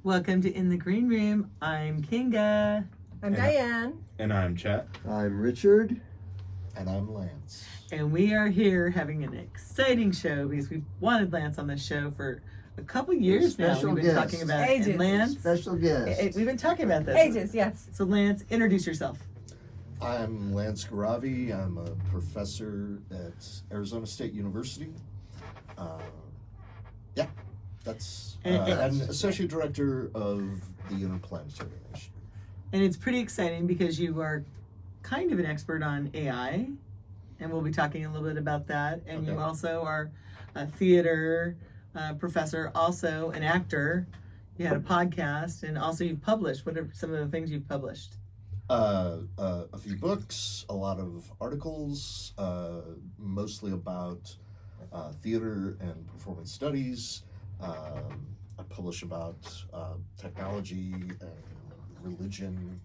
Welcome to In the Green Room. I'm Kinga. I'm Diane. And I'm Chet. I'm Richard. And I'm Lance. And we are here having an exciting show because we've wanted Lance on the show for a couple years now. We've been talking about it. Ages. And Lance. Special guest. We've been talking about this. Ages, yes. So Lance, introduce yourself. I'm Lance Gharavi. I'm a professor at Arizona State University. I'm associate director of the Interplanetary Initiative. And it's pretty exciting because you are kind of an expert on AI, and we'll be talking a little bit about that. And you also are a theater professor, also an actor. You had a podcast, and also you've published. What are some of the things you've published? A few books, a lot of articles, mostly about theater and performance studies. I publish about technology and religion.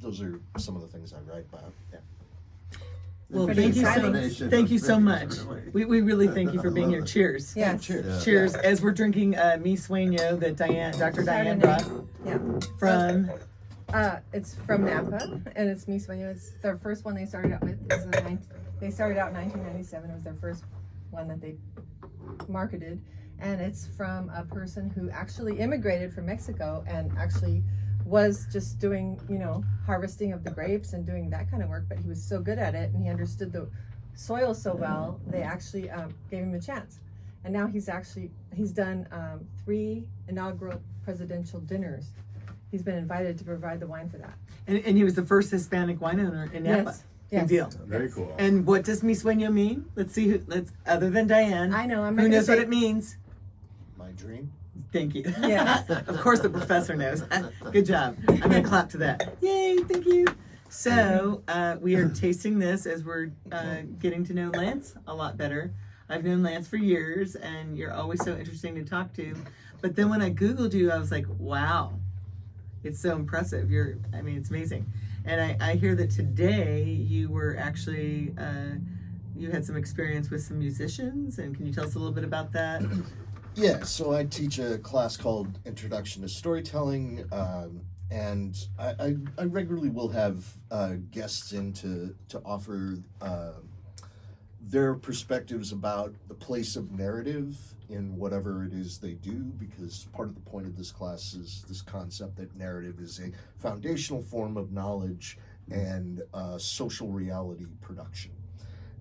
Those are some of the things I write about. Yeah. Well, Pretty thank you so much. We really thank you for being here. Cheers. Yes. Cheers. Yeah. Cheers. As we're drinking Mi Sueño that Dr. Diane brought Yeah. from. It's from Napa, and it's Mi Sueño. It's their first one they started out with. They started out in 1997. It was their first one that they marketed. And it's from a person who actually immigrated from Mexico and actually was just doing, harvesting of the grapes and doing that kind of work. But he was so good at it, and he understood the soil so well, they actually gave him a chance. And now he's done 3 inaugural presidential dinners. He's been invited to provide the wine for that. And he was the first Hispanic wine owner in Napa. Yes. Big deal. Very cool. And what does Mi Sueño mean? Let's see other than Diane. I know, I'm not who gonna knows what say- it means? My dream. Thank you. Yeah. Of course the professor knows. Good job. I'm going to clap to that. Yay, thank you. So we are tasting this as we're getting to know Lance a lot better. I've known Lance for years, and you're always so interesting to talk to. But then when I Googled you, I was like, wow, it's so impressive. It's amazing. And I hear that today you were actually, you had some experience with some musicians, and can you tell us a little bit about that? Yeah, so I teach a class called Introduction to Storytelling, and I regularly will have guests in to offer their perspectives about the place of narrative in whatever it is they do, because part of the point of this class is this concept that narrative is a foundational form of knowledge and social reality production.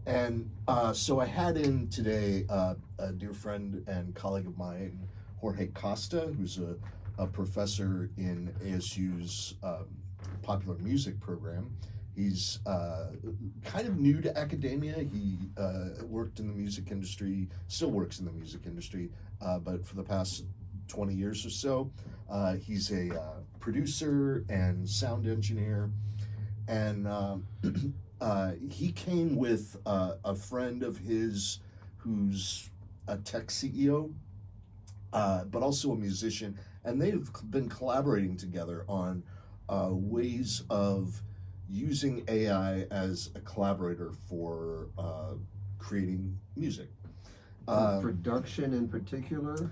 And so I had in today a dear friend and colleague of mine, Jorge Costa, who's a professor in ASU's popular music program. He's kind of new to academia. He worked in the music industry, still works in the music industry, but for the past 20 years or so, he's a producer and sound engineer. And he came with a friend of his who's a tech CEO, but also a musician, and they've been collaborating together on ways of using AI as a collaborator for creating music. Production in particular?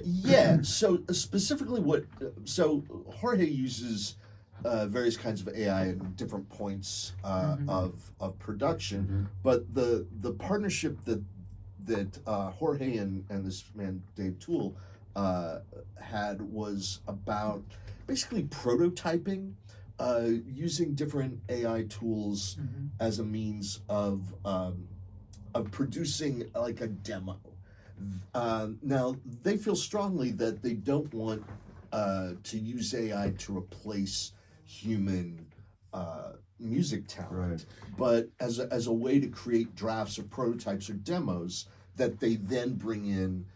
Yeah, so specifically so Jorge uses various kinds of AI at different points of production, but the partnership that Jorge and this man Dave Toole had was about basically prototyping, using different AI tools as a means of producing like a demo. Now they feel strongly that they don't want to use AI to replace human music talent, but as a way to create drafts or prototypes or demos that they then bring in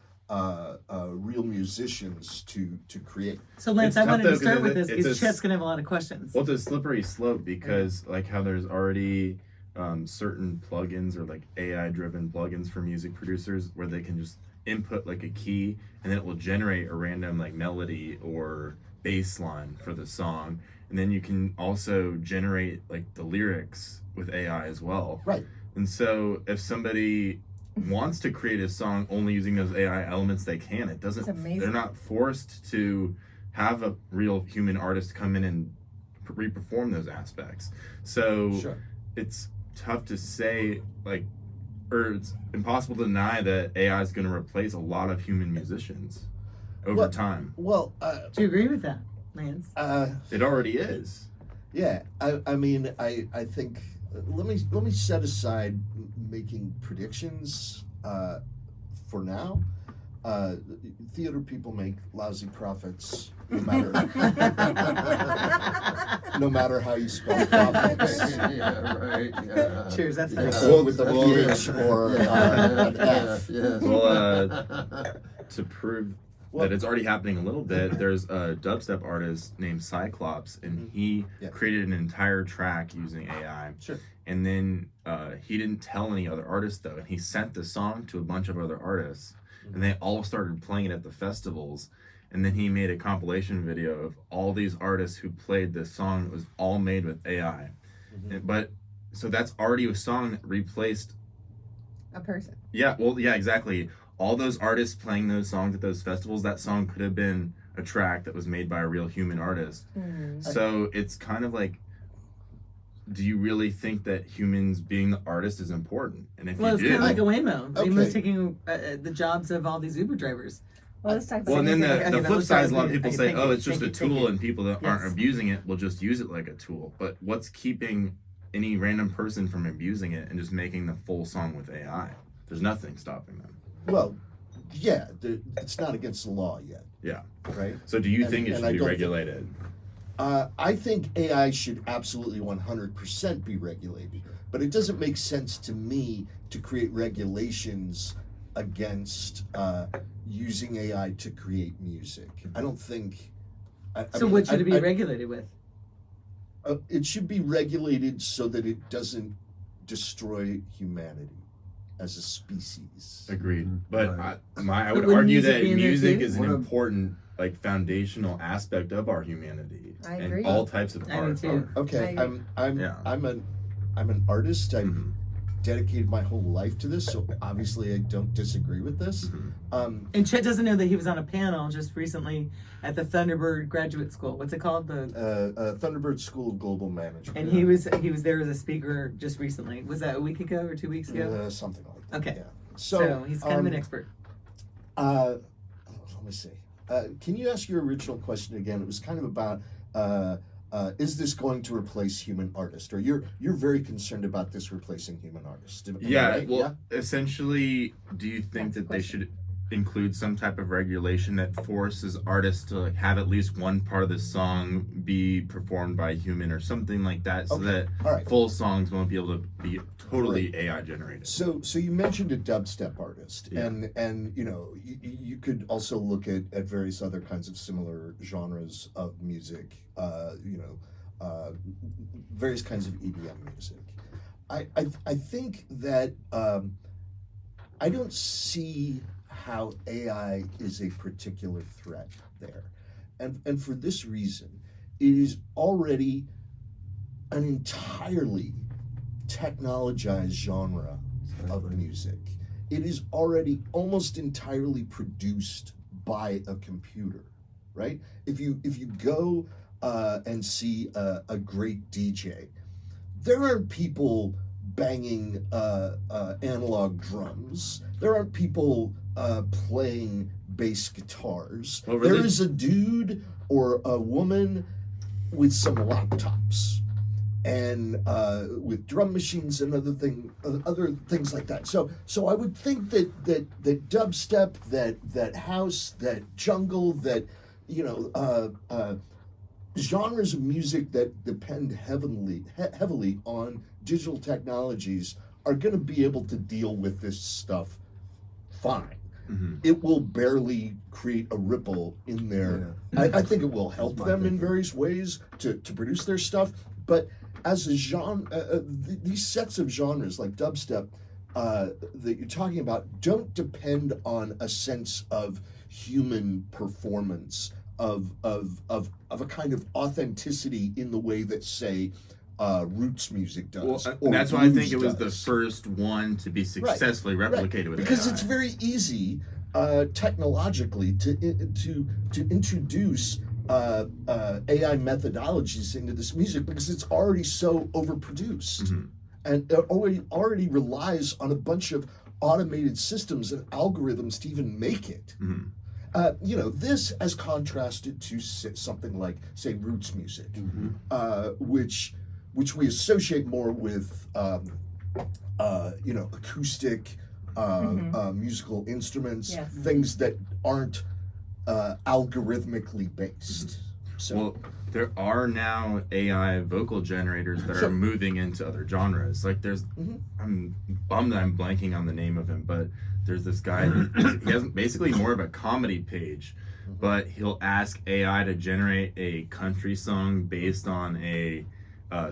real musicians to create. So Lance, I wanted to start with this it's because Chet's going to have a lot of questions. Well, it's a slippery slope because like how there's already certain plugins or like AI-driven plugins for music producers where they can just input like a key and then it will generate a random like melody or bass line for the song. And then you can also generate like the lyrics with AI as well. Right. And so if somebody wants to create a song only using those AI elements they can. It doesn't. It's amazing. They're not forced to have a real human artist come in and re-perform those aspects. So Sure. it's tough to say, like, or it's impossible to deny that AI is going to replace a lot of human musicians over time. Well, Do you agree with that, Lance? It already is. yeah. I mean, I think let me set aside making predictions for now. Theater people make lousy profits, no matter how you spell profits. Yeah, right. Yeah. Cheers. That's With fine. the, with the PH or an F. Yes. Well, to prove Well- that it's already happening a little bit, there's a dubstep artist named Cyclops, and he Yeah. created an entire track using AI. Sure. And then he didn't tell any other artists, though, and he sent the song to a bunch of other artists, and they all started playing it at the festivals. And then he made a compilation video of all these artists who played this song. It was all made with AI. But so that's already a song that replaced. A person. Yeah, well, yeah, exactly. All those artists playing those songs at those festivals, that song could have been a track that was made by a real human artist. So it's kind of like, do you really think that humans being the artist is important? And if Well, you it's do, kind of like a Waymo. Okay. Waymo's taking the jobs of all these Uber drivers. Well, let's talk about well, and then Okay, the no, flip let's side is a try lot of to- people okay, say, thank oh, you, it's just thank a you, tool, thank you. and people that aren't Yes. abusing it will just use it like a tool. But what's keeping any random person from abusing it and just making the full song with AI? There's nothing stopping them. Well, yeah, it's not against the law yet. Yeah. Right. So do you And- think it and should I be don't think- regulated? I think AI should absolutely 100% be regulated, but it doesn't make sense to me to create regulations against using AI to create music. I don't think. I So mean, what should it be I- regulated with? it should be regulated so that it doesn't destroy humanity as a species. Agreed. Mhm. But Right. I would wouldn't argue music that be in there music too? is an What a- important, like, foundational aspect of our humanity. I and agree. all types of I do art. too. Okay, I- Yeah. I'm an artist. I've Mhm. dedicated my whole life to this, so obviously I don't disagree with this. Mhm. And Chet doesn't know that he was on a panel just recently at the Thunderbird Graduate School. What's it called? The Thunderbird School of Global Management. and he was there as a speaker just recently. Was that a week ago or 2 weeks ago? Something like that. Okay. Yeah. So he's kind of an expert. Let me see. Can you ask your original question again? It was kind of about is this going to replace human artists, or you're very concerned about this replacing human artists? Am I Yeah, right? well, essentially, do you think That's the that they question. should include some type of regulation that forces artists to, like, have at least one part of the song be performed by a human or something like that, so Okay. that All right. full songs won't be able to be totally AI generated? So you mentioned a dubstep artist, Yeah. and you know you could also look at various other kinds of similar genres of music. Various kinds of EDM music. I think that I don't see how AI is a particular threat there, and for this reason, it is already an entirely technologized genre of music. It is already almost entirely produced by a computer, right? If you go and see a great DJ, there aren't people banging analog drums. There aren't people playing bass guitars. Oh, There really? is a dude or a woman with some laptops and with drum machines and other things like that. So I would think that dubstep, that house, that jungle, that genres of music that depend heavily on digital technologies are going to be able to deal with this stuff fine. Mm-hmm. It will barely create a ripple in their. I think it will help That's my them in thinking. various ways to produce their stuff, but as a genre, these sets of genres like dubstep that you're talking about don't depend on a sense of human performance, of a kind of authenticity in the way that, say, roots music does. Well, or that's why I think blues it was the does. first one to be successfully replicated with Because AI. it's very easy technologically to introduce AI methodologies into this music because it's already so overproduced, Mhm. and it already relies on a bunch of automated systems and algorithms to even make it. Mhm. This as contrasted to something like, say, roots music, which we associate more with, acoustic musical instruments, Yes. things that aren't algorithmically based. So, Well, there are now AI vocal generators that Sure. are moving into other genres. Like there's, I'm bummed that I'm blanking on the name of him, but there's this guy. He has basically more of a comedy page, but he'll ask AI to generate a country song based on a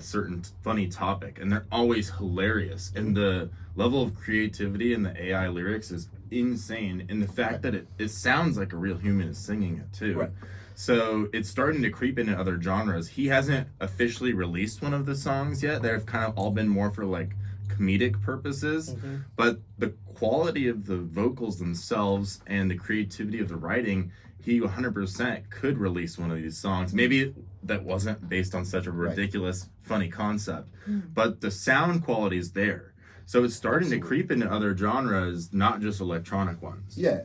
certain funny topic, and they're always hilarious. And the level of creativity in the AI lyrics is insane. And the fact that it sounds like a real human is singing it too. Right. So it's starting to creep into other genres. He hasn't officially released one of the songs yet. They've kind of all been more for like comedic purposes, but the quality of the vocals themselves and the creativity of the writing, he 100% could release one of these songs. Maybe that wasn't based on such a ridiculous, funny concept, but the sound quality is there. So it's starting to creep into other genres, not just electronic ones. yeah.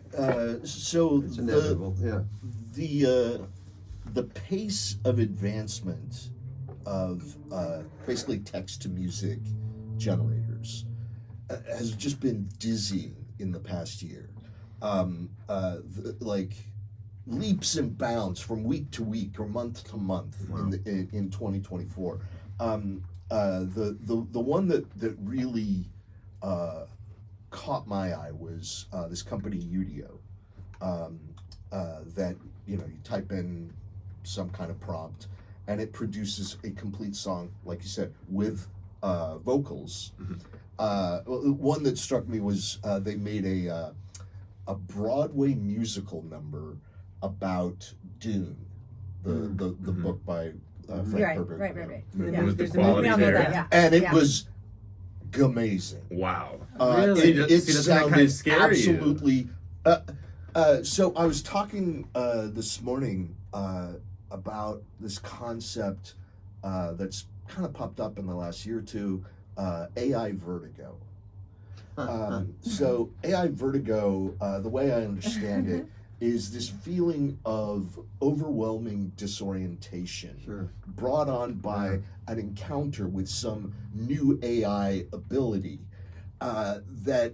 So It's inevitable. Yeah. the pace of advancement of basically text to music generators has just been dizzying in the past year. Like leaps and bounds from week to week or month to month in 2024. The one that really caught my eye was this company Udio. That you type in some kind of prompt and it produces a complete song, like you said, with vocals. One that struck me was they made a Broadway musical number about Dune, the book by Frank Right, Herbert. right. Yeah. With the There's a quality movie on there. that, yeah. And it Yeah. was amazing. Wow. Really? It See, that's gonna sounded kinda scare you. absolutely. So I was talking this morning about this concept that's kind of popped up in the last year or two, AI vertigo. So AI vertigo, the way I understand it, is this feeling of overwhelming disorientation Sure. brought on by an encounter with some new AI ability that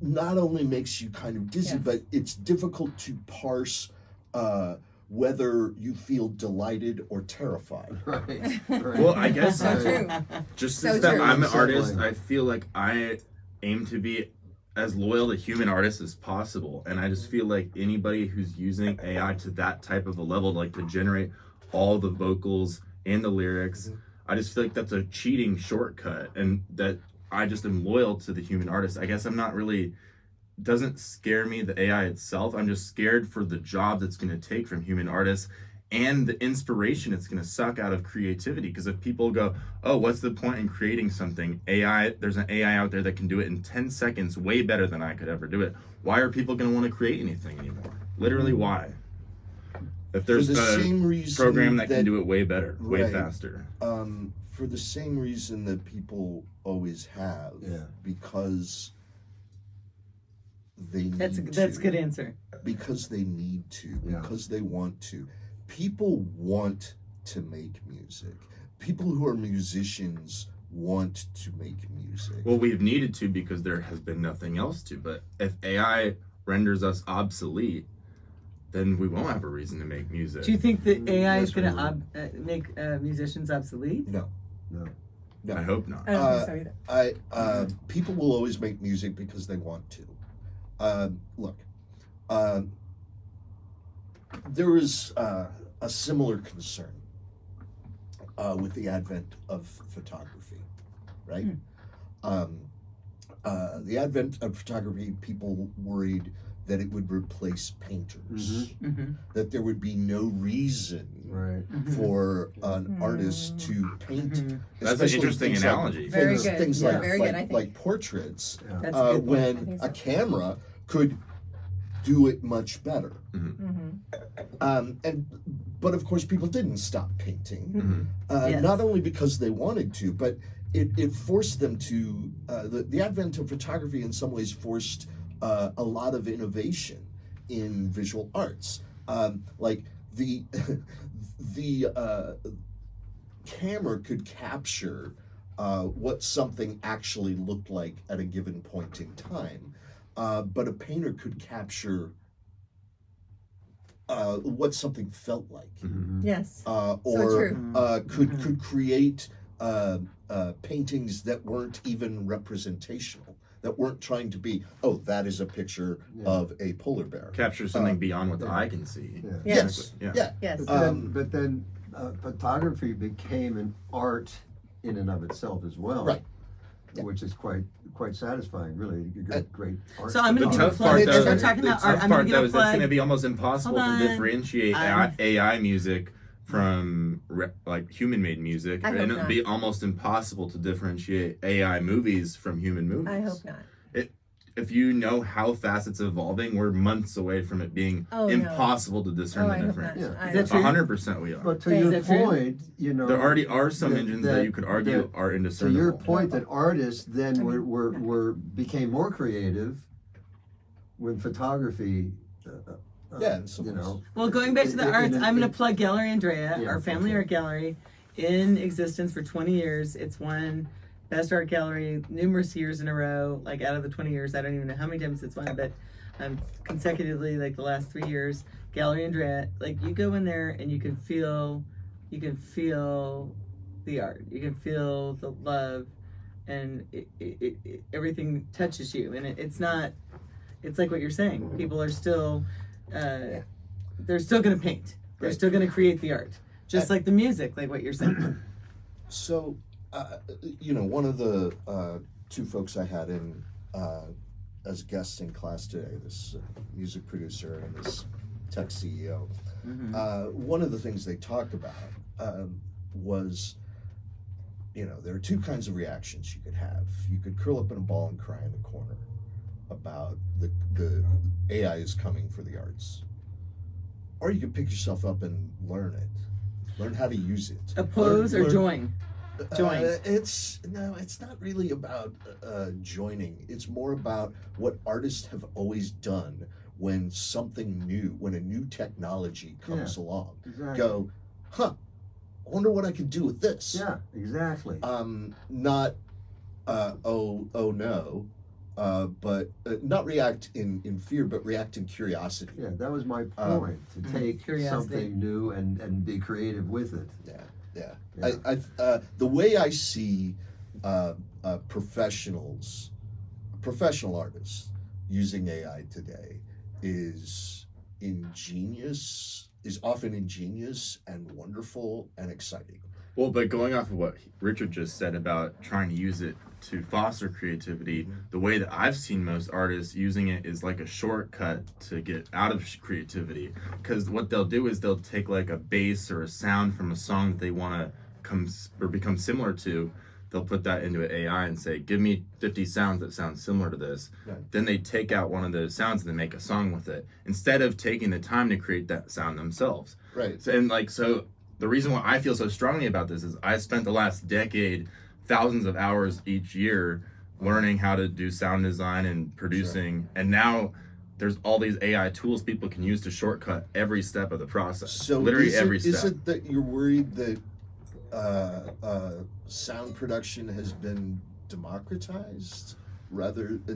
not only makes you kind of dizzy, Yes. but it's difficult to parse whether you feel delighted or terrified. Right. Well, I guess So true. just So since that true. I'm an Unsettling. artist, I feel like I aim to be as loyal to human artists as possible. And I just feel like anybody who's using AI to that type of a level, like to generate all the vocals and the lyrics, I just feel like that's a cheating shortcut, and that I just am loyal to the human artist. I guess I'm not really, doesn't scare me the AI itself. I'm just scared for the job that's going to take from human artists and the inspiration it's going to suck out of creativity. Because if people go, oh, what's the point in creating something? There's an AI out there that can do it in 10 seconds way better than I could ever do it. Why are people going to want to create anything anymore? Literally, why? If there's For the a same reason program that can do it way better, way Right. faster. For the same reason that people always have, Yeah. because they need That's to. a good answer. Because they need to, Yeah. because they want to. People want to make music. People who are musicians want to make music. Well, we've needed to because there has been nothing else to. But if AI renders us obsolete, then we won't have a reason to make music. Do you think that AI is That's going to make musicians obsolete? No. No. No. I hope not. I don't think so either. People will always make music because they want to. Look, there is a similar concern with the advent of photography, right? The advent of photography, people worried that it would replace painters. Mm-hmm. That there would be no reason Right. for an artist to paint. Mm-hmm. That's an especially interesting things like- analogy. Very things, good. Things Yeah, like, very like, good, I think. like portraits, That's a good point. I when think a so. camera could do it much better. But of course, people didn't stop painting. Yes. Not only because they wanted to, but it forced them to. The advent of photography, in some ways, forced a lot of innovation in visual arts. Like the the camera could capture what something actually looked like at a given point in time, but a painter could capture what something felt like, Yes. or true. could create paintings that weren't even representational, that weren't trying to be, oh, that is a picture of a polar bear. Capture something beyond what the eye can see. Yeah. Yes, Yeah. yeah. Yes. But then photography became an art in and of itself as well. Right. Yeah. Which is quite satisfying, really. You get great art. So I'm The going to give a tough plug. part, As though, we're talking the about tough art, I'm part going to though give a is that's going to plug. be almost impossible Hold to on. differentiate AI music from like human-made music, I hope and it'll not. be almost impossible to differentiate AI movies from human movies. I hope not. If you know how fast it's evolving, we're months away from it being Oh, no. impossible to discern Oh, the I hope difference. not. Yeah. I Is that hope true? 100% we are. But to Is your that true? point, There already are some that- engines that you could argue that- are to indiscernible. your point that artists then became more creative when photography, Yeah, in some you know. Well, going back to the arts, I'm going to plug Gallery Andrea, Yeah, our family okay. art gallery, in existence for 20 years. It's won Best Art Gallery numerous years in a row. Like out of the 20 years, I don't even know how many times it's won, but consecutively, like the last 3 years, Gallery Andrea. Like you go in there and you can feel the art. You can feel the love, and everything touches you. And it's not. It's like what you're saying. People are still. They're still going to paint. They're Right. still going to create the art, just like the music, like what you're saying. So, one of the two folks I had in as guests in class today, this music producer and this tech CEO, one of the things they talked about was, there are two kinds of reactions you could have. You could curl up in a ball and cry in the corner about the AI is coming for the arts. Or you could pick yourself up and learn how to use it. Oppose or Learn- join? Join. It's not really about joining. It's more about what artists have always done when when a new technology comes along. Exactly. Go, I wonder what I can do with this. Yeah, exactly. Not, oh no, but not react in fear, but react in curiosity. Yeah, that was my point, to take Curiosity. something new and be creative with it. Yeah. Yeah. The way I see professional artists using AI today is often ingenious and wonderful and exciting. Well, but going off of what Richard just said about trying to use it to foster creativity, the way that I've seen most artists using it is like a shortcut to get out of creativity. Because what they'll do is they'll take like a bass or a sound from a song that they want to become similar to. They'll put that into an AI and say, give me 50 sounds that sound similar to this. Right. Then they take out one of those sounds and they make a song with it, instead of taking the time to create that sound themselves. Right. So the reason why I feel so strongly about this is I spent the last decade, thousands of hours each year learning how to do sound design and producing, and now there's all these AI tools people can use to shortcut every step of the process. So literally every step. Is it that you're worried that sound production has been democratized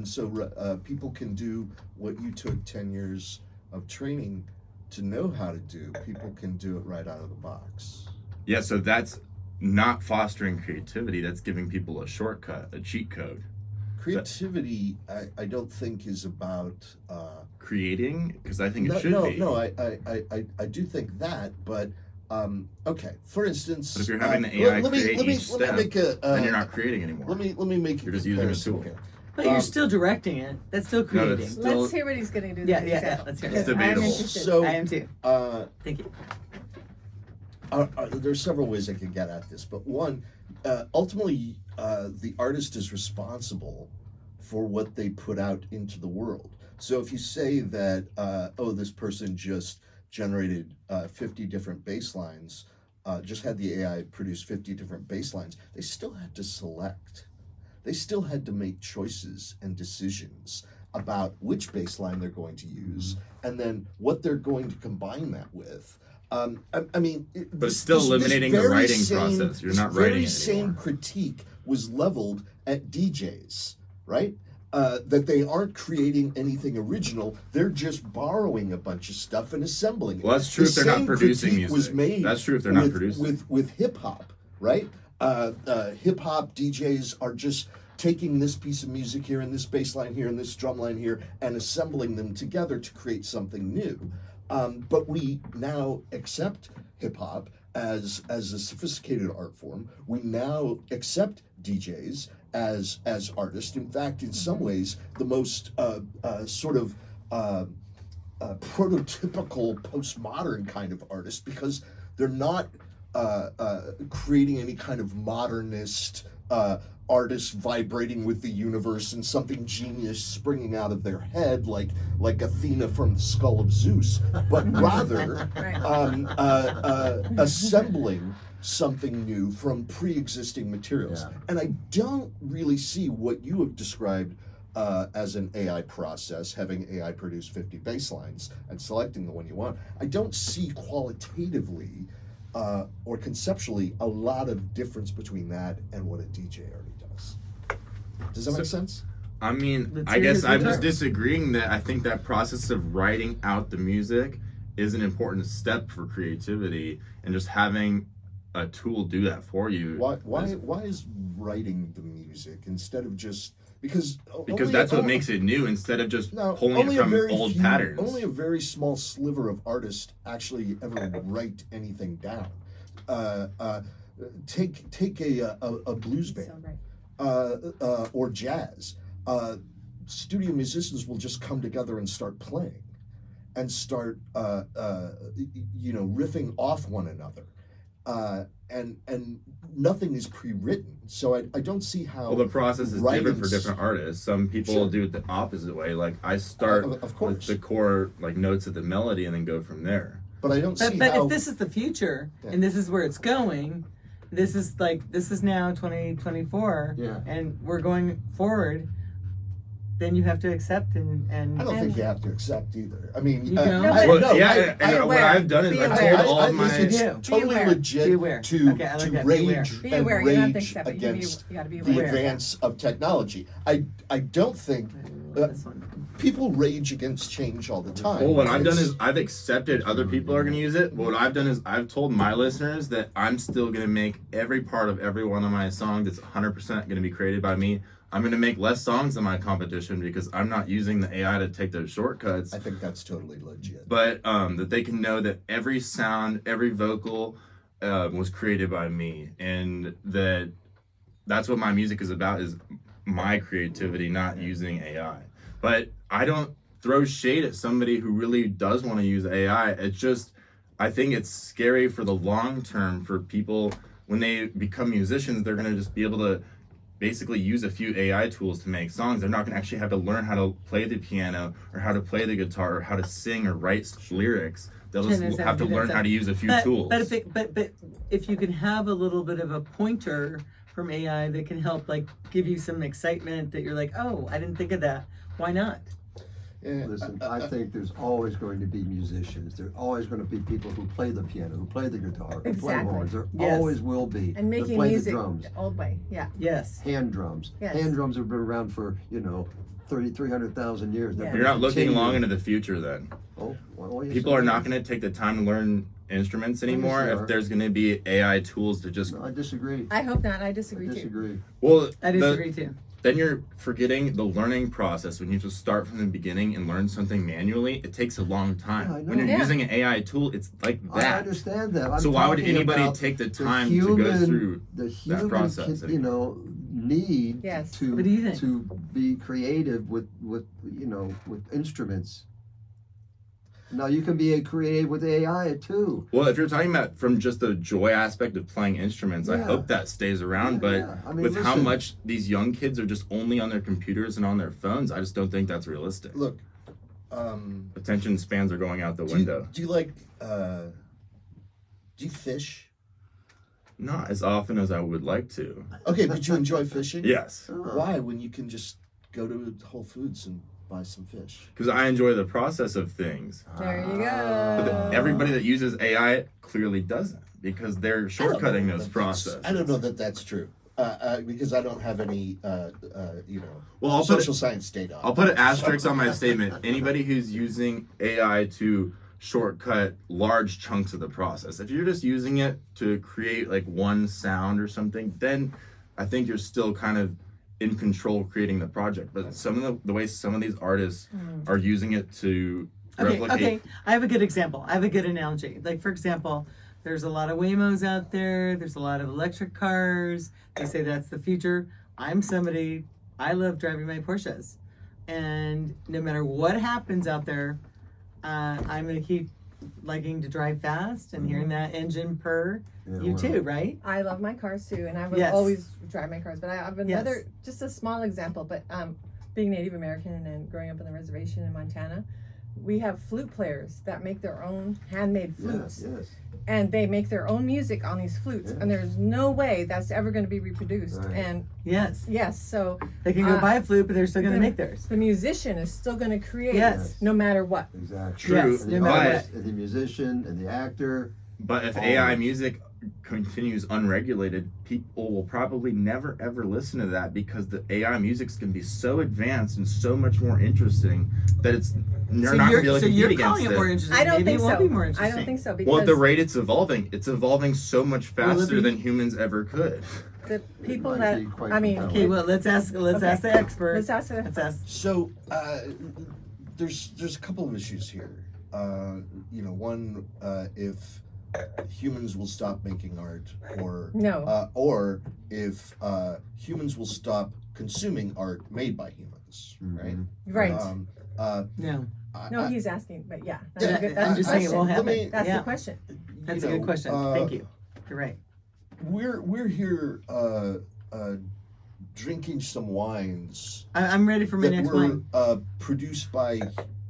so people can do what you took 10 years of training to know how to do? People can do it right out of the box. Yeah, so that's not fostering creativity. That's giving people a shortcut, a cheat code. Creativity, I don't think is about Creating, because I think it should no, be. No, I do think that, but okay. For instance, But if you're having the AI let me create each make step, a then you're not creating anymore. Let me make You're a just using a comparison tool. here. But you're still directing it. That's still No, creating. that's still- Let's hear what he's going to do. Yeah, then, yeah, Giselle, let's hear it. because It's I'm debatable. interested. So, I am too. Thank you. There's several ways I can get at this, but one, ultimately, the artist is responsible for what they put out into the world. So if you say that, this person just generated 50 different bass lines, just had the AI produce 50 different bass lines, they still had to select. They still had to make choices and decisions about which bass line they're going to use, and then what they're going to combine that with. I mean, But it's still eliminating the writing process. You're not writing this it very anymore. same critique was leveled at DJs, right? That they aren't creating anything original. They're just borrowing a bunch of stuff and assembling it. Well, that's true The if they're not same producing critique was music. made That's true if they're not with, producing. with hip hop, right? Hip hop DJs are just taking this piece of music here and this bass line here and this drum line here and assembling them together to create something new. But we now accept hip hop as a sophisticated art form. We now accept DJs as artists. In fact, in some ways, the most prototypical postmodern kind of artist, because they're not creating any kind of modernist artists vibrating with the universe and something genius springing out of their head like Athena from the skull of Zeus, but rather Right. assembling something new from pre-existing materials. Yeah. And I don't really see what you have described as an AI process, having AI produce 50 bass lines and selecting the one you want. I don't see qualitatively or conceptually a lot of difference between that and what a DJ already does. Does that make sense? I mean, Let's I hear guess his I'm guitar. just disagreeing that I think that process of writing out the music is an important step for creativity, and just having a tool do that for you. Why is writing the music instead of just because That's what makes it new, instead of just pulling it from old patterns. Only a very small sliver of artists actually ever write anything down. Take a blues So, band right. or jazz. Studio musicians will just come together and start playing, and start riffing off one another. And nothing is pre-written, so I don't see how. Well, the process is different for writing's- different artists. Some people Sure. do it the opposite way. Like I start Of with course. the core notes of the melody and then go from there. But I don't see But how. if this is the future Yeah. and this is where it's going, this is now 2024, Yeah. and we're going forward. Then you have to accept and I don't think you have to accept either. I mean, You don't? No, I, but- no, yeah, I, and what aware. I've done is Be I've aware. told all I of my. think it's Be totally aware. legit Be aware. to Okay, I like to that. Be aware. rage Be and aware. You don't have to rage accept it. against You got to be the aware. advance of technology. I don't think this one. people rage against change all the time. Well, what I've done It's- is I've accepted other people are going to use it. What I've done is I've told my listeners that I'm still going to make every part of every one of my songs that's 100% going to be created by me. I'm going to make less songs than my competition because I'm not using the AI to take those shortcuts. I think that's totally legit. But that they can know that every sound, every vocal was created by me, and that's what my music is about, is my creativity, not using AI. But I don't throw shade at somebody who really does want to use AI. It's just, I think it's scary for the long term for people when they become musicians. They're going to just be able to basically use a few AI tools to make songs. They're not going to actually have to learn how to play the piano or how to play the guitar or how to sing or write lyrics. They'll just Goodness, have to do that learn stuff. how to use a few But, tools. but if you can have a little bit of a pointer from AI that can help, like, give you some excitement that you're like, oh, I didn't think of that. Why not? Yeah, Listen, I think there's always going to be musicians. There's always going to be people who play the piano, who play the guitar, who play Exactly. horns. There Yes. always will be. And that making play music the drums. the old way. Yeah. Yes. Hand drums. Yes. Hand drums have been around for, 300,000 years. They're Yeah. You're not looking continue. long into the future then. Oh, well, yes, People I are am. not going to take the time to learn instruments anymore they if are. there's going to be AI tools to just. No, I disagree. I hope not. I I disagree too. disagree. Well, I disagree too. then you're forgetting the learning process. When you just start from the beginning and learn something manually, it takes a long time. Yeah, I When you're know. Yeah. using an AI tool, it's like I that. understand that. I'm So why would talking anybody about take the the time to go through the human, process you know, need Yes. to What do you think? to be creative with instruments. Now you can be creative with AI too. Well, if you're talking about from just the joy aspect of playing instruments, I Yeah. hope that stays around. Yeah, but yeah. I mean, with how listen. much these young kids are just only on their computers and on their phones, I just don't think that's realistic. Look, Attention spans are going out the do window. you like do you fish? Not as often as I would like to. Okay, but you enjoy fishing? Yes, Oh. Why, when you can just go to Whole Foods and buy some fish? because I enjoy the process of things. There you But go. everybody that uses AI clearly doesn't, because they're shortcutting those processes. I don't know that that's true. Because I don't have any, Well, I'll put social science data on I'll it. put an asterisk on my statement. Anybody who's using AI to shortcut large chunks of the process, if you're just using it to create like one sound or something, then I think you're still kind of in control creating the project. But some of the way some of these artists are using it to replicate. Okay. I have a good example. I have a good analogy. Like, for example, there's a lot of Waymos out there. There's a lot of electric cars. They say that's the future. I'm somebody, I love driving my Porsches. And no matter what happens out there, I'm going to keep liking to drive fast and hearing that engine purr. Yeah, You well, too, right? I love my cars too, and I would Yes. always drive my cars. But I have another, Yes. just a small example. But being Native American and growing up on the reservation in Montana, we have flute players that make their own handmade flutes, Yes. and they make their own music on these flutes. Yeah. And there's no way that's ever going to be reproduced. Right. And Yes. yes, so They can go buy a flute, but they're still going to the- make theirs. the musician is still going to create, Yes. no matter what. Exactly. True, Yes, And no the matter artist, and the musician and the actor. But if Oh. AI music continues unregulated, people will probably never ever listen to that, because the AI music's going to be so advanced and so much more interesting that they're not going to be able to you're compete calling against it more it. interesting. I don't Maybe think it won't so. be more interesting. I don't think so because Well, at the rate it's evolving so much Will it faster be? than humans ever could. the people might that be quite I mean, compelling. Okay, well, let's ask the expert. let's ask the Let's ask. So there's a couple of issues here. One, if humans will stop making art, or if humans will stop consuming art made by humans, right? right. No. No, he's asking, but yeah, that's Yeah, a good, that's I'm the just saying it question. won't Let happen. me- That's Yeah. the question. That's a good question. Thank you. You're right. We're here drinking some wines I'm ready for my that next were wine. produced by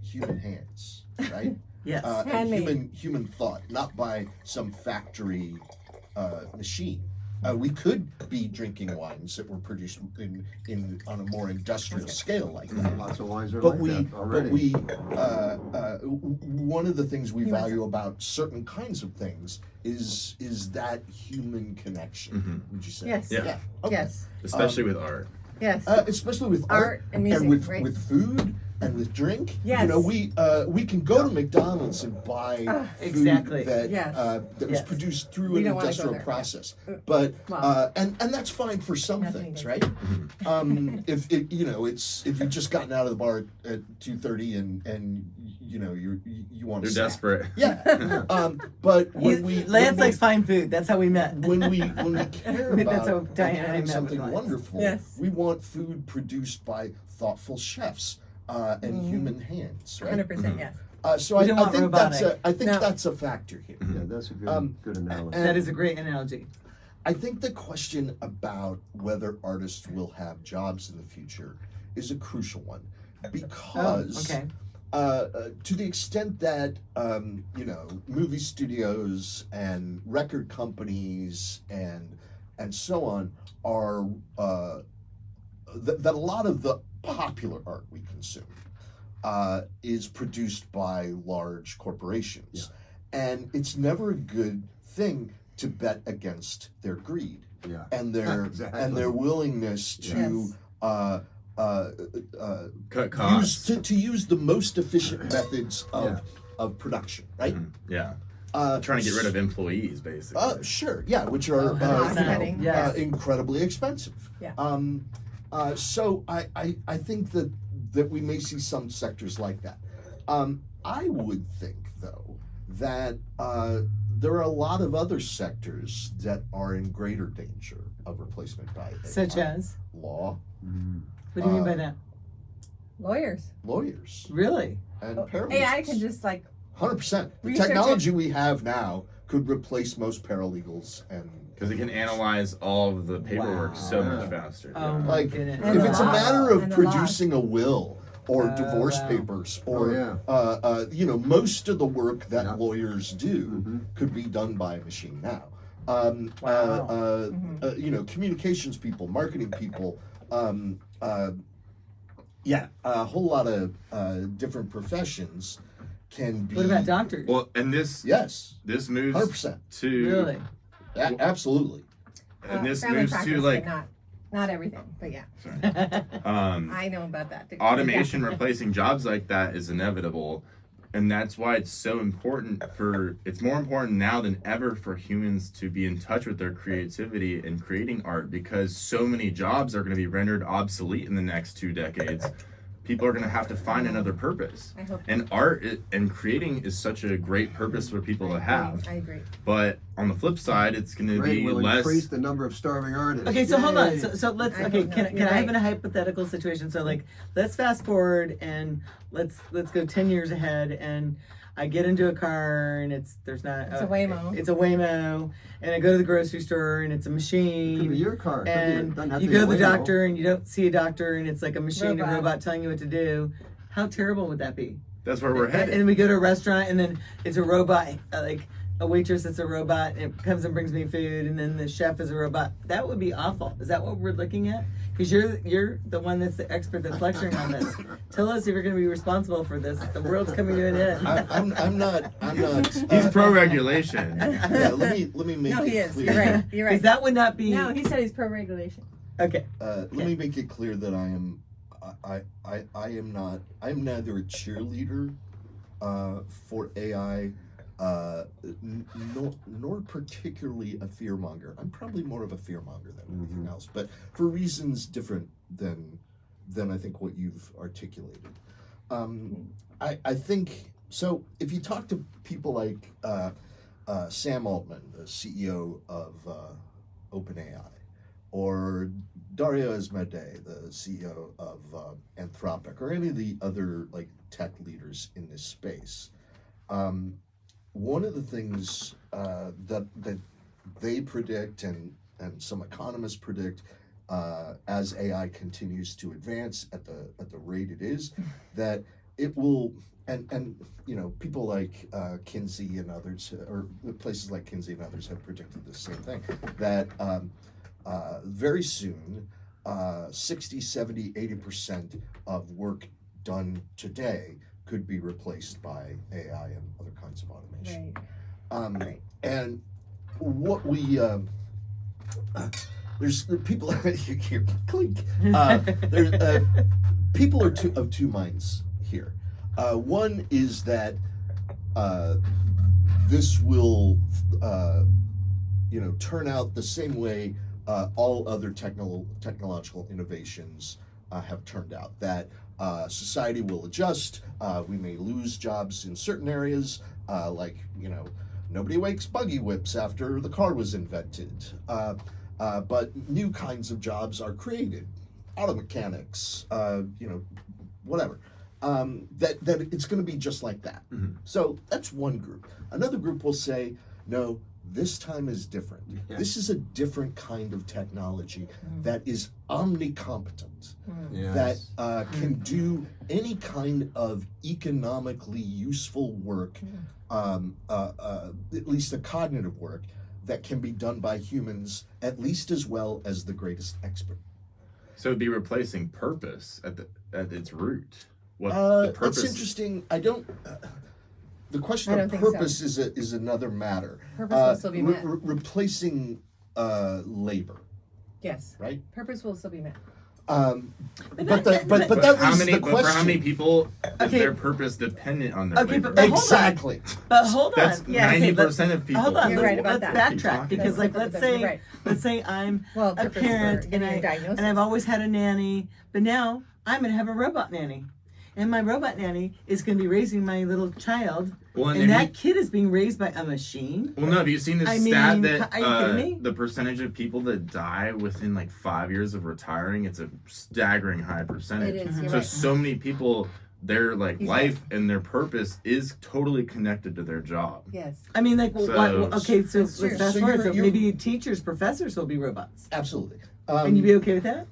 human hands, right? Yes. And Handmade. human thought, not by some factory machine. We could be drinking wines that were produced in on a more industrial scale like that. Lots of wines are But like that already. one of the things we value about certain kinds of things is that human connection. Would you say? Yes. Yeah. Okay. Yes. Especially with art. Yes. Especially with Art and music, with right? with food and with drink. Yes. We can go to McDonald's and buy food Exactly. that Yes. that was Yes. produced through We an don't wanna go industrial there, yeah. process. But Well, and that's fine for some nothing things, against right? If it it's if you've just gotten out of the bar at 2:30 and you want to They're desperate. Yeah. But when Lance likes fine food. That's how we met. when we care That's how about Diane and I having met something with Lance. wonderful, Yes. we want food produced by thoughtful chefs and human hands, right? 100%. Yes. So We I don't want think robotic. No. that's a factor here. Yeah, that's a good analogy. and- That is a great analogy. I think the question about whether artists will have jobs in the future is a crucial one, because okay. to the extent that movie studios and record companies and so on are that a lot of the popular art we consume is produced by large corporations, and it's never a good thing to bet against their greed Yeah. and their Exactly. and their willingness to Cut costs. to use the most efficient methods of production, right? Yeah. Uh, Trying to get rid of employees, basically. Sure, yeah, which are Offsetting. Yes. incredibly expensive. Yeah. So I think that we may see some sectors like that. I would think though that there are a lot of other sectors that are in greater danger of replacement by AI. Such as? Law, What do you mean by that? Lawyers. lawyers, Really? and paralegals. AI can just like 100%. The Research technology we have now could replace most paralegals and Because it can analyze all of the paperwork Wow. so much faster. Oh my like goodness. And if the it's a law. matter of And the law. producing a will or Oh, divorce wow. papers Oh, or yeah. you know, most of the work that Yeah. lawyers do Mhm. could be done by a machine now. Wow. You know, communications people, marketing people, yeah, a whole lot of different professions can be. What about doctors? Well, and this Yes, this moves 100%. to Really? Absolutely. and this family moves practice, to like but not everything, but yeah, I I know about that too. automation Yeah. replacing jobs like that is inevitable, and that's why it's so important it's more important now than ever for humans to be in touch with their creativity and creating art, because so many jobs are going to be rendered obsolete in the next 2 decades. People are going to have to find another purpose, I hope. and and creating is such a great purpose for people to have. I agree. But on the flip side, it's going to Great, be will less. increase the number of starving artists. Okay, so hold on. Yay. So let's. I Okay, don't know. can You're I have right. a hypothetical situation? So like, let's fast forward and let's go 10 years ahead, and I get into a car and it's a Waymo. It's a Waymo, and I go to the grocery store and it's a It could be machine. your car. It could be- And doesn't have you to be go to the a Waymo. doctor and you don't see a doctor and it's like a machine, a Robot. robot telling you what to do. How terrible would that be? That's where we're And headed. we go to a restaurant and then it's a robot, like a waitress that's a robot, and it comes and brings me food, and then the chef is a robot. That would be awful. Is that what we're looking at? Because you're the one that's the expert that's lecturing on this. Tell us if you're going to be responsible for this. The world's coming to an end. I'm not. He's pro regulation. Yeah, let me make No, it he is. clear. You're right. You're right. Because that would not be. No, he said he's pro regulation. Okay. Let me make it clear that I'm neither a cheerleader for AI nor particularly a fearmonger. I'm probably more of a fearmonger than anything else, but for reasons different than I think what you've articulated. I think so. If you talk to people like Sam Altman, the CEO of OpenAI, or Dario Amodei, the CEO of Anthropic, or any of the other like tech leaders in this space, one of the things that they predict and some economists predict as AI continues to advance at the rate it is, that it will and you know, people like Kinsey and others, or places like Kinsey and others, have predicted the same thing, that very soon 60, 70, 80% of work done today could be replaced by AI and other kinds of automation. Right. Right. And what we there's people you hear clink. There's people are of two minds here. One is that this will turn out the same way all other technological innovations have turned out. That society will adjust. We may lose jobs in certain areas, like nobody makes buggy whips after the car was invented. But new kinds of jobs are created, auto mechanics, whatever. That it's going to be just like that. Mhm. So that's one group. Another group will say, no, this time is different. Yeah. This is a different kind of technology that is omnicompetent, Yes. that can do any kind of economically useful work, at least the cognitive work, that can be done by humans at least as well as the greatest expert. So it'd be replacing purpose at its root. What the purpose? That's interesting. I don't. The question I of don't think so. purpose is another matter. Purpose will still be met. Replacing labor, Yes. right? Purpose will still be met. But But that how raises many? the But question. for how many people is Okay. their purpose dependent on their Okay, labor? but hold on. Exactly. But hold on. That's Yeah, okay, 90% of people. Hold on. You're let's, right about let's that. backtrack because, That's like, the let's purpose, say, you're right. let's say I'm Well, a purpose for parent giving and a diagnosis. I've always had a nanny, but now I'm gonna have a robot nanny. and my robot nanny is going to be raising my little child, Well, and that kid is being raised by a machine. Well, no, have you seen this I stat mean, that are you kidding me? the percentage of people that die within like 5 years of retiring, it's a staggering high percentage. It is. You're So right. so many people, their like He's life and their purpose is totally connected to their job. Yes. I mean, like, okay, so That's true. let's fast So forward. So you're- maybe teachers, professors will be robots. Absolutely. And you be okay with that?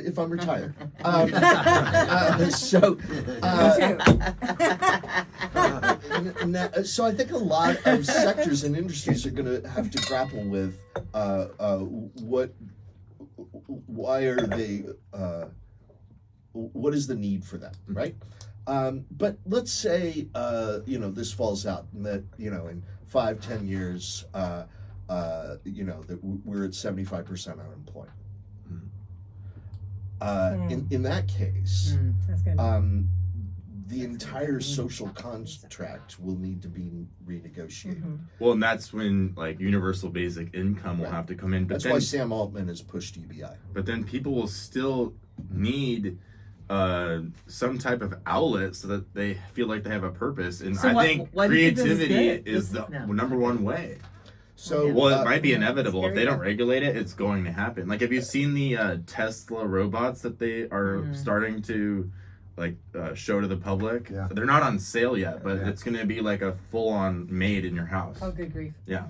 If I'm retired. So, so I think a lot of sectors and industries are going to have to grapple with why are they, what is the need for them, right? But let's say, this falls out and that, in 5-10 years, that we're at 75% unemployment. In that case, That's gonna the entire social contract will need to be renegotiated. Well, and that's when like universal basic income will Right. have to come in. But That's then, why Sam Altman has pushed UBI. but then people will still need some type of outlet so that they feel like they have a purpose. And So I think why do you think this is creativity good? is This- the no. number one way. So, Well, it might be inevitable. If Scary they don't though. regulate it, it's going to happen. Like, have you seen the Tesla robots that they are starting to like show to the public? Yeah. They're not on sale yet, but Yeah. it's going to be like a full-on made in your house. Oh, good grief. Yeah,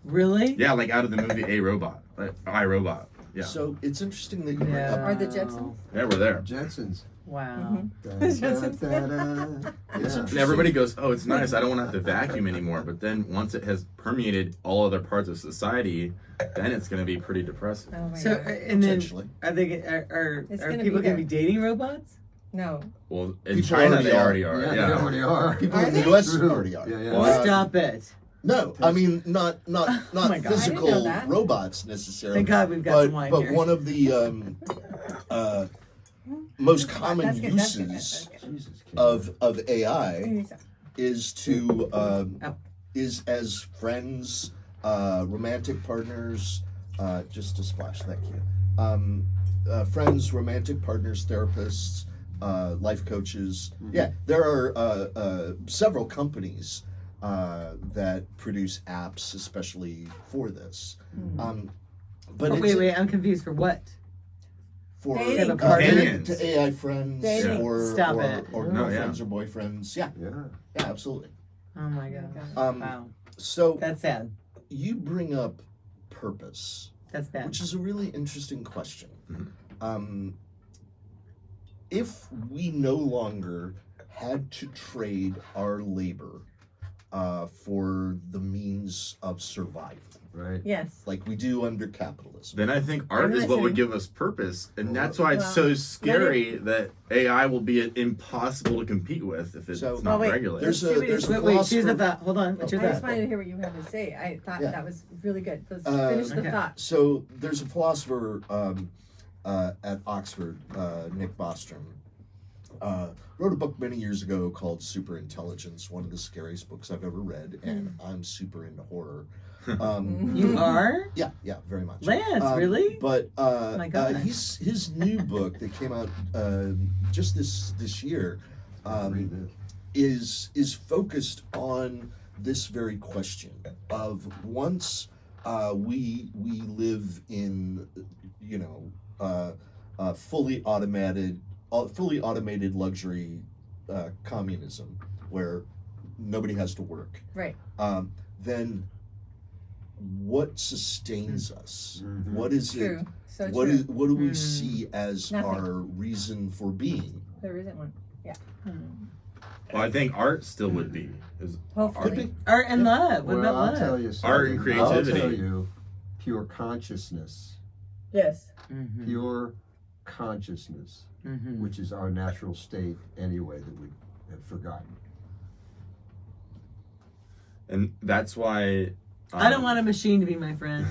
Really? yeah, like out of the movie A Robot, like iRobot. Yeah, So it's interesting that you bring Yeah. up. Are the Jetsons? yeah, we're there. Jetsons. Wow. It's Yeah. And everybody goes, "Oh, it's nice. I don't want to have to vacuum anymore." But then once it has permeated all other parts of society, then it's going to be pretty depressing. Oh my So, God. and then Potentially. are they are It's are gonna people be going to be there. dating robots? No. Well, in People China already they are. already are. Yeah, Yeah, they already are. People Are in the they? U.S. True. already are. Yeah, yeah. Well, Stop it. No, I mean not my God. I didn't know physical that. robots necessarily. Thank God we've got but some wine but here. one of the most common That's good, that's good, uses that's good. Jesus, kid. of AI is to is as friends, romantic partners, just a splash, thank you. Friends, romantic partners, therapists, life coaches. Yeah, there are several companies that produce apps especially for this. But Oh, it's wait, I'm confused. For what? for Dating. Have a partner? Opinions. to AI friends Dating. or Stop or, it. or No, girlfriends or boyfriends. Yeah, Yeah. yeah, absolutely. Oh my God. Um, Wow. So That's sad. you bring up purpose, That's bad. which is a really interesting question. Mhm. If we no longer had to trade our labor for the means of survival, Right. Yes. like we do under capitalism, Then I think art is what would listening. give us purpose, and that's why it's so scary that AI will be impossible to compete with if it's So- not Oh, wait. regulated. there's a Wait, there's a Wait, choose philosopher. the thought. Hold on. What's your I just thought? wanted to hear what you had to say. I thought Yeah. that was really good. Let's Uh, finish the Okay. thought. So there's a philosopher at Oxford, Nick Bostrom, wrote a book many years ago called Superintelligence, one of the scariest books I've ever read, and I'm super into horror. You are? Yeah, very much. Lance, really? But My God. his new book that came out just this year Read this. is focused on this very question of once we live in fully automated luxury communism where nobody has to work, Right. then what sustains us? Mhm. What is True. it? So What true. do we see as Nothing. our reason for being? There isn't one. Well, I think art still would be. Is Hopefully. Could be. Art and love. What Well, about I'll love? tell you Art and something. I'll creativity. tell you, pure consciousness. Yes. Mhm. Pure consciousness, Mhm. which is our natural state anyway that we have forgotten. and that's why I don't want a machine to be my friend.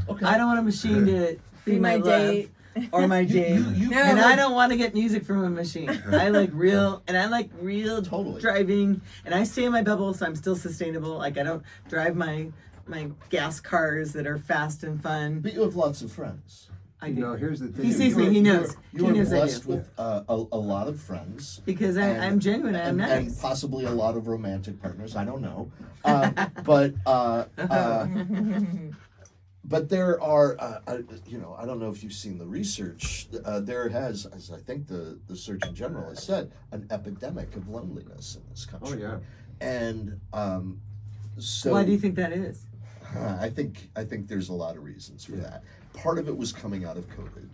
Okay. I don't want a machine to be my love date. or my date. you- No, And I like- don't want to get music from a machine. I like real Totally. driving, and I stay in my bubble, so I'm still sustainable. Like I don't drive my gas cars that are fast and fun. But you have lots of friends. I do. No, here's the thing. He sees me. He knows. You He are knows I blessed do. with a lot of friends. Because and- I'm genuine. I'm and nice. possibly a lot of romantic partners. I don't know, but there are, I don't know if you've seen the research. There has, as I think the Surgeon General has said, an epidemic of loneliness in this Oh country. yeah. And so Why do you think that is? I think there's a lot of reasons for that. Part of it was coming out of COVID.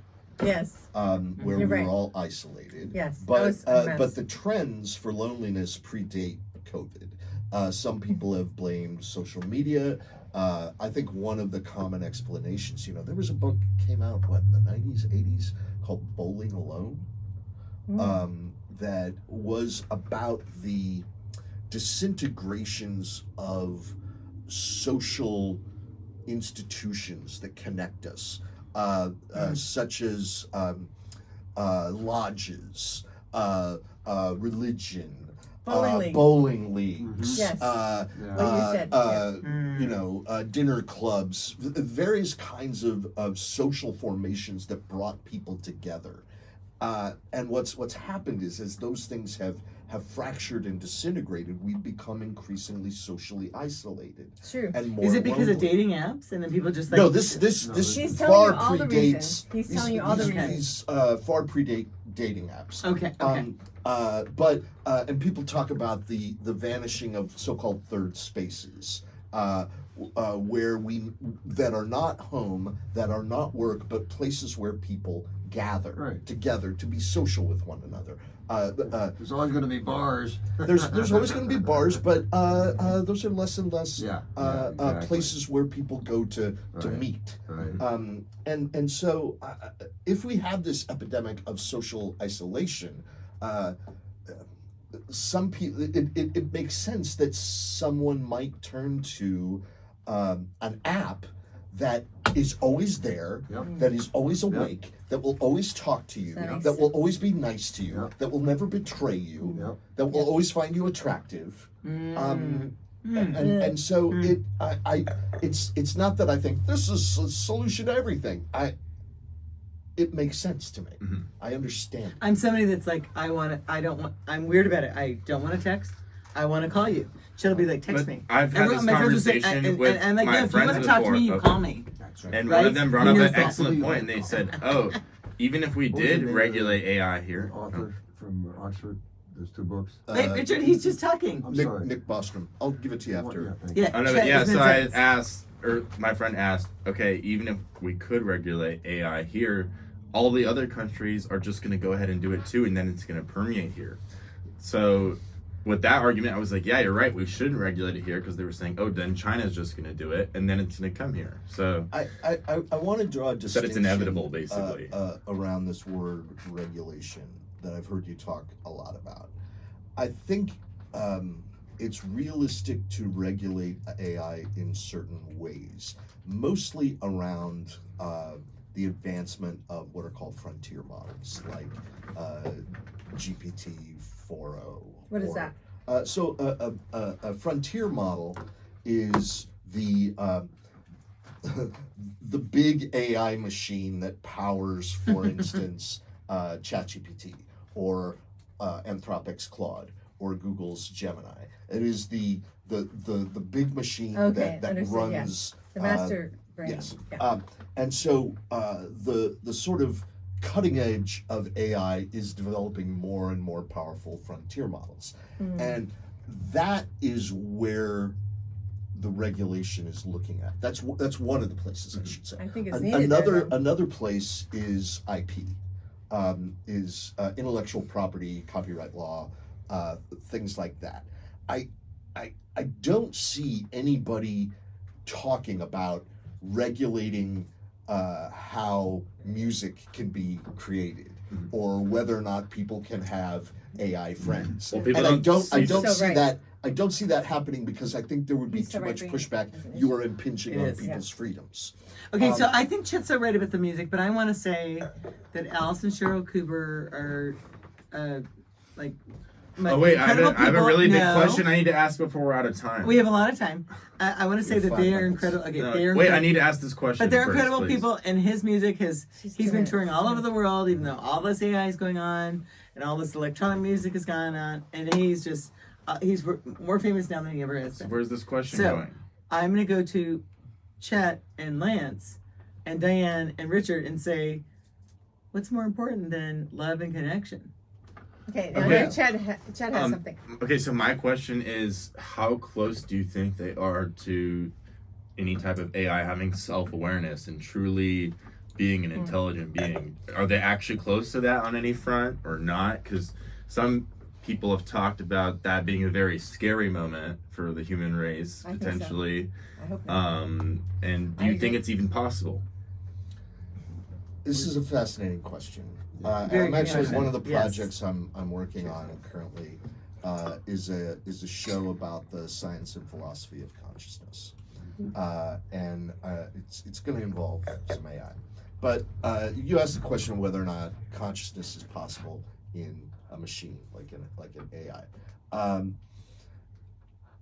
Yes. Where You're we right. were all isolated. Yes, that But was a mess. but the trends for loneliness predate COVID. Some people have blamed social media. I think one of the common explanations, there was a book came out in the 90s, 80s called Bowling Alone, that was about the disintegrations of social institutions that connect us. Such as lodges, religion, bowling leagues, Yes. What you said, dinner clubs, various kinds of social formations that brought people together. And what's happened is as those things have fractured and disintegrated, we've become increasingly socially isolated. True. And more Is it because of lonely. dating apps and then people just like? No, this He's far telling you all the predates. reasons. He's telling you all the reasons. These far predate dating apps. Okay. And people talk about the vanishing of so-called third spaces, where that are not home, that are not work, but places where people gather together to be social with one another. There's always going to be bars. There's always going to be bars, but those are less and less exactly. places where people go to meet. Right. And so if we have this epidemic of social isolation, some people it makes sense that someone might turn to an app that is always there, that is always awake, that will always talk to you, that will always be nice to you, that will never betray you, that will always find you attractive. And so it's not that I think this is a solution to everything. It makes sense to me. I understand. I'm somebody that's like, I'm weird about it. I don't want to text. I want to call you. She'll be like, text me. I've had this My friends will say- conversation with and like, my no, if you friends want to talk to me, you before. call me. And Right? one of them brought He up knows an that. excellent point, and they said, "Oh, even if we What was the did name of regulate AI here, Author from Oxford. There's 2 books. Wait, Richard, he's just talking. I'm sorry. Nick Bostrom. I'll give it to you after. Thank you. Yeah. I know, Chet but yeah, has so been I said- asked, or my friend asked, okay, even if we could regulate AI here, all the other countries are just going to go ahead and do it too, and then it's going to permeate here. So with that argument, I was like, yeah, you're right, we shouldn't regulate it here, because they were saying, oh, then China's just going to do it, and then it's going to come here. So I want to draw a distinction. Said it's inevitable, basically. Around this word regulation that I've heard you talk a lot about. I think it's realistic to regulate AI in certain ways, mostly around the advancement of what are called frontier models, like GPT-4o. What is that? So a frontier model is the the big AI machine that powers, for instance, ChatGPT or Anthropic's Claude or Google's Gemini. It is the big machine that understood, runs The master brain. yes. Yeah. And so the sort of cutting edge of AI is developing more and more powerful frontier models. And that is where the regulation is looking at. That's one of the places, I should say. I think it's needed there, though. Another place is IP, is intellectual property, copyright law, things like that. I don't see anybody talking about regulating how music can be created or whether or not people can have AI friends. Well, people And don't- I don't So see right. that. I don't see that happening because I think there would be He's so too right, much bring pushback. it as an You issue. are impinging It on is, people's freedoms. Okay, so I think Chet's so right about the music, but I want to say that Alice and Cheryl Cooper are like Oh wait, I have a really big No. question I need to ask before we're out of time. We have a lot of time. I want to say We have that 5 they are minutes. incredible. Okay, No, they are wait, I incredible. need to ask this question. But they're first, incredible please. people, and his music he's been doing touring it. all over the world, even though all this AI is going on and all this electronic music has gone on, and he's just more famous now than he ever has So been. where's this question So- going? I'm gonna go to Chet and Lance and Diane and Richard and say, what's more important than love and connection? Okay, now Okay. Chad has Um, something. Okay, so my question is, how close do you think they are to any type of AI having self-awareness and truly being an intelligent being? Are they actually close to that on any front or not? Because some people have talked about that being a very scary moment for the human race, I think so. potentially. I hope not. And do I you think agree. it's even possible? This is a fascinating question. Very I'm actually good. one of the Yes. projects I'm working on currently is a show about the science and philosophy of consciousness, and it's going to involve some AI. But you asked the question whether or not consciousness is possible in a machine like an AI.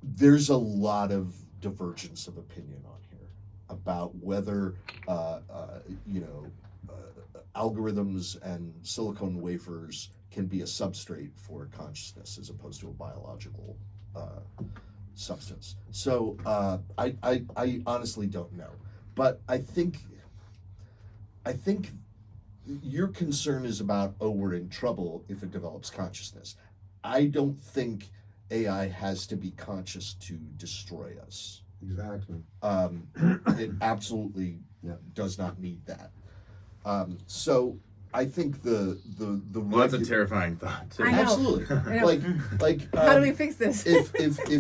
There's a lot of divergence of opinion on here about whether algorithms and silicon wafers can be a substrate for consciousness as opposed to a biological substance. So I honestly don't know, but I think your concern is about, oh, we're in trouble if it develops consciousness. I don't think AI has to be conscious to destroy us. Exactly. It absolutely Yeah. does not need that. So I think the Well, that's a terrifying thought, too. I know. absolutely I know. like How do we fix this? if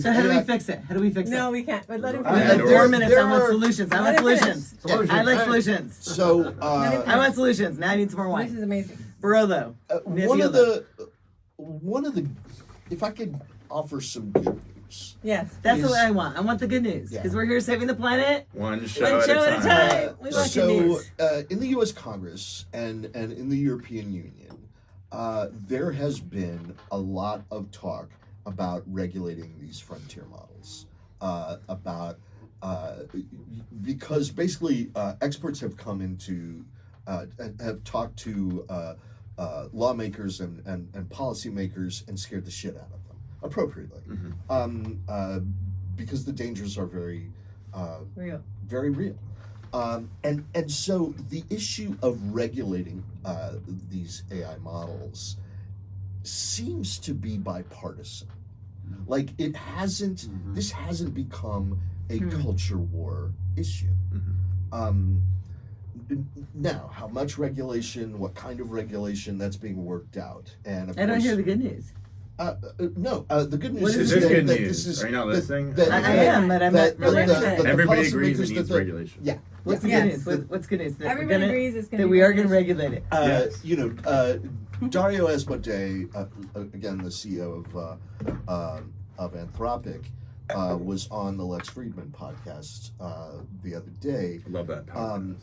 So how do we AI fix it? How do we fix no, it? we can't. But let him I- finish. there- 4 minutes. I want are- solutions. I want Let it solutions. Solutions. I like Alright. solutions. So I want solutions. Now I need some more This wine. is amazing. Barolo. one of the if I could offer some good news. Yes. That's is- what I want. I want the good news because Yeah. we're here saving the planet. One show, One show at a time. We want good So news. in the U.S. Congress and in the European Union, there has been a lot of talk about regulating these frontier models. Because basically experts have come into have talked to lawmakers and policymakers and scared the shit out of them appropriately, because the dangers are very Real. very real. And so the issue of regulating these AI models seems to be bipartisan. Like it hasn't, this hasn't become a culture war issue. Now, how much regulation, what kind of regulation, that's being worked out. And of I don't course, hear the good news. no, the good news What is is This the good that news. this is Are you not that- listening? that- I that- am, but I'm that not. the Everybody agrees it policymakers needs that the- regulation. Yeah. What's the Yes. good news? What's good news? That we're Everybody gonna- agrees it's going to that be we are going to regulation. regulate it. You know, Dario Asmodee, again the CEO of Anthropic, was on the Lex Friedman podcast the other day, Love that.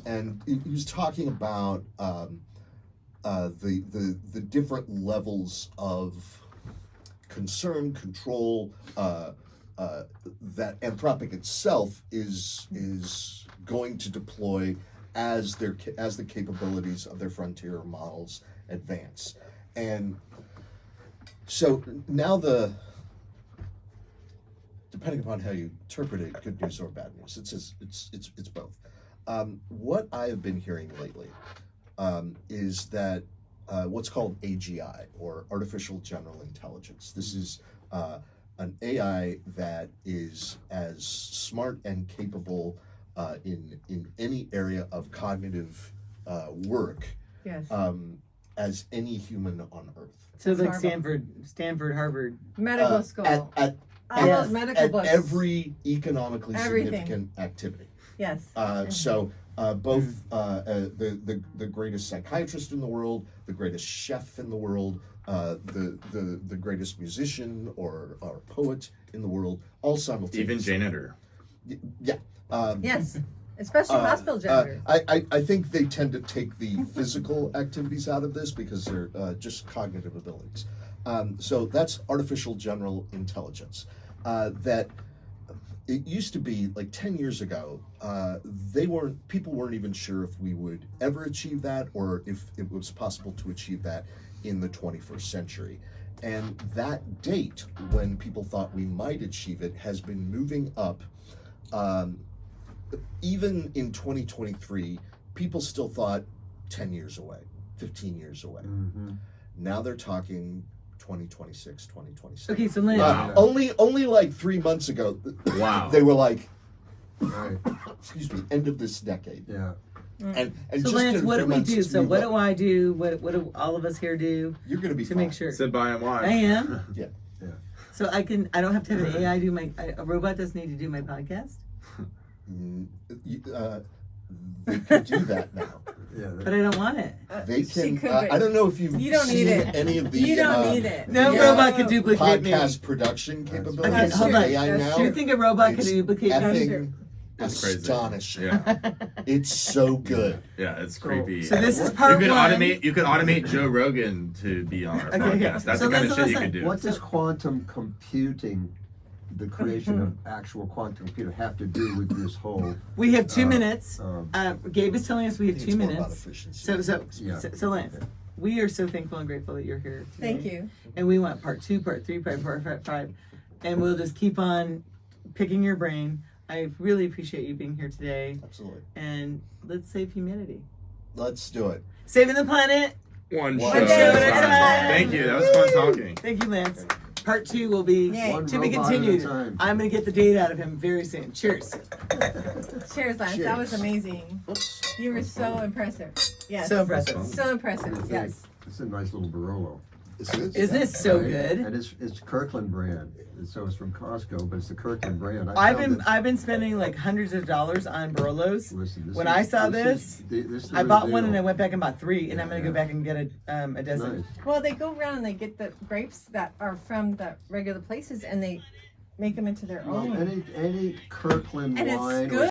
and he was talking about the different levels of concern, control that Anthropic itself is going to deploy as the capabilities of their frontier models advance. And so now depending upon how you interpret it, good news or bad news, it's both. What I have been hearing lately is that what's called AGI, or artificial general intelligence. This is an AI that is as smart and capable in any area of cognitive work Yes. as any human on Earth. So like Harvard. Stanford, Harvard. Medical school. At All yes. those medical at books. every economically Everything. significant activity. Yes. So both the greatest psychiatrist in the world, the greatest chef in the world, the greatest musician or poet in the world, all simultaneously. Even janitor. Yeah. Yes. Especially hospital janitors. I think they tend to take the physical activities out of this because they're just cognitive abilities. So that's artificial general intelligence. That it used to be like 10 years ago, people weren't even sure if we would ever achieve that or if it was possible to achieve that in the 21st century. And that date when people thought we might achieve it has been moving up. Even in 2023, people still thought 10 years away, 15 years away. Mm-hmm. Now they're talking 2026, 2027. Okay, so Lance, Wow. Only like 3 months ago, Wow. they were like, Right. excuse me, end of this decade. Yeah. And so just Lance, in a what do few we months, do? it's So moved what up. do I do? What do all of us here do You're going to be to fine. make sure? Sit by and watch. I am. Yeah. So I don't have to have an AI do a robot doesn't need to do my podcast, They can do that now. Yeah. but I don't want it. They She can. could, I don't know if you've You don't seen need it. any of the You don't need it. No Yeah. robot can duplicate me. podcast production capabilities Okay, of hold on. AI That's now. Do you think a robot can It's duplicate me? effing It's crazy. astonishing. Yeah. It's so good. Yeah, it's So- creepy. So this is you part could one. automate Joe Rogan to be on our Okay, podcast. okay. That's So the kind of listen, shit you listen. could do. What does quantum computing, the creation of actual quantum computer, have to do with this whole? We have 2 minutes. um, Gabe is telling us we I have think 2 it's more about minutes. efficiency. So Lance, we are so thankful and grateful that you're here today. Thank you. And we want part 2, part 3, part 4, part 5. And we'll just keep on picking your brain. I really appreciate you being here today. Absolutely. And let's save humanity. Let's do it. Saving the planet. One One show day at at a a time. time. Thank you. That was fun talking. Thank you, Lance. Part 2 will be Yay. One to be robot at a continued. time. I'm going to get the date out of him very soon. Cheers. Cheers, Lance. That was Cheers. amazing. You were so impressive. Yes. So impressive. So impressive. It's Yes. It's a nice little Barolo. Isn't it so Right? good? And it's Kirkland brand. So it's from Costco, but it's the Kirkland brand. I've been spending like hundreds of dollars on Barolos. Listen, this When is- I saw this is the I bought real one and I deal. went back and bought 3, and I'm going to Yeah. go back and get a dozen. Nice. Well, they go around and they get the grapes that are from the regular places and they make them into their Well, own. any Kirkland And it's wine or good.